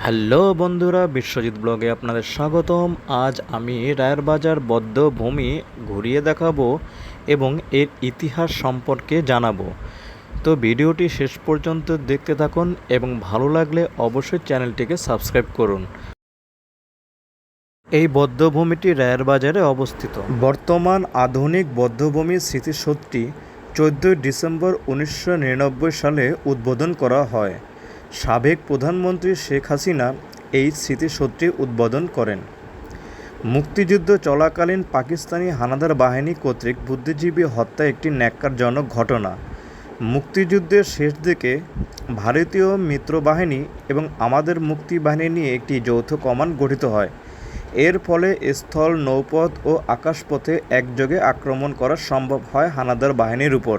Hello বন্ধুরা, বিশ্বজিৎ ব্লগে আপনাদের স্বাগতম। আজ আমি রায়েরবাজার বধ্যভূমি ঘুরিয়ে দেখাবো এবং এর ইতিহাস সম্পর্কে জানাবো। তো ভিডিওটি শেষ পর্যন্ত দেখতে থাকুন এবং ভালো লাগলে অবশ্যই চ্যানেলটিকে সাবস্ক্রাইব করুন। এই বধ্যভূমিটি রায়েরবাজারে অবস্থিত। বর্তমান আধুনিক বধ্যভূমির স্মৃতিসৌধটি 14 ডিসেম্বর 1999 সালে উদ্বোধন করা হয়। সাবেক প্রধানমন্ত্রী শেখ হাসিনা এই স্মৃতিসৌধটি উদ্বোধন করেন। মুক্তিযুদ্ধ চলাকালীন পাকিস্তানি হানাদার বাহিনী কর্তৃক বুদ্ধিজীবী হত্যা একটি ন্যক্কারজনক ঘটনা। মুক্তিযুদ্ধের শেষ দিকে ভারতীয় মিত্রবাহিনী এবং আমাদের মুক্তিবাহিনী নিয়ে একটি যৌথ কমান্ড গঠিত হয়। এর ফলে স্থল, নৌপথ ও আকাশপথে একযোগে আক্রমণ করা সম্ভব হয় হানাদার বাহিনীর উপর।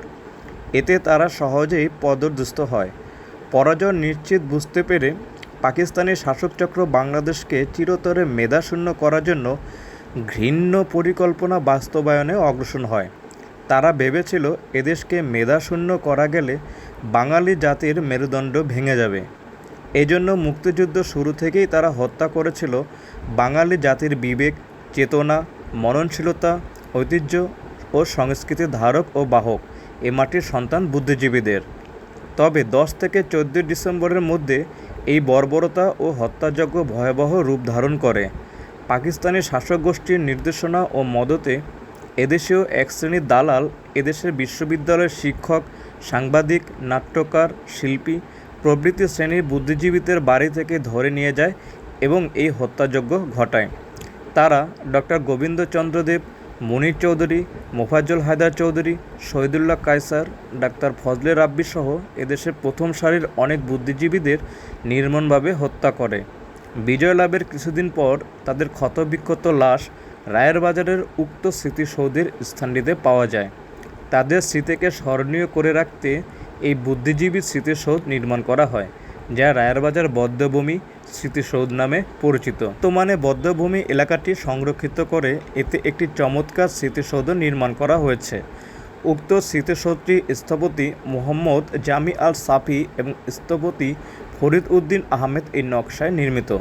এতে তারা সহজেই পদদুস্ত হয়। পরাজয় নিশ্চিত বুঝতে পেরে পাকিস্তানি শাসকচক্র বাংলাদেশকে চিরতরে মেধাশূন্য করার জন্য ঘৃণ্য পরিকল্পনা বাস্তবায়নে অগ্রসর হয়। তারা ভেবেছিল এদেশকে মেধাশূন্য করা গেলে বাঙালি জাতির মেরুদণ্ড ভেঙে যাবে। এজন্য মুক্তিযুদ্ধ শুরু থেকেই তারা হত্যা করেছিল বাঙালি জাতির বিবেক, চেতনা, মননশীলতা, ঐতিহ্য ও সংস্কৃতির ধারক ও বাহক এ মাটির সন্তান বুদ্ধিজীবীদের। তবে 10 থেকে 14 ডিসেম্বরের মধ্যে এই বর্বরতা ও হত্যাযজ্ঞ ভয়াবহ রূপ ধারণ করে। পাকিস্তানি শাসক গোষ্ঠীর নির্দেশনা ও মদতে এদেশীয় এক শ্রেণীর দালাল এদেশের বিশ্ববিদ্যালয়ের শিক্ষক, সাংবাদিক, নাট্যকার, শিল্পী প্রভৃতি শ্রেণীর বুদ্ধিজীবীদের বাড়ি থেকে ধরে নিয়ে যায় এবং এই হত্যাযজ্ঞ ঘটায়। তারা ডক্টর গোবিন্দচন্দ্র দেব, মুনীর চৌধুরী, মোফাজ্জল হায়দার চৌধুরী, শহীদুল্লাহ কায়সার, ডাক্তার ফজলে রাব্বি সহ এদেশের প্রথম সারির অনেক বুদ্ধিজীবীদের নির্মমভাবে হত্যা করে। বিজয় লাভের কিছুদিন পর তাদের ক্ষতবিক্ষত লাশ রায়েরবাজারের উক্ত স্মৃতিসৌধের স্থানটিতে পাওয়া যায়। তাদের স্মৃতিকে স্মরণীয় করে রাখতে এই বুদ্ধিজীবী স্মৃতিসৌধ নির্মাণ করা হয়, যা রায়েরবাজার বধ্যভূমি স্মৃতিসৌধ নামে পরিচিত। বর্তমানে বধ্যভূমি এলাকাটি সংরক্ষিত করে এতে একটি চমৎকার স্মৃতিসৌধ নির্মাণ করা হয়েছে। উক্ত স্মৃতিসৌধটি স্থপতি মোহাম্মদ জামি আল সাফি এবং স্থপতি ফরিদ উদ্দিন আহমেদ এই নকশায় নির্মিত।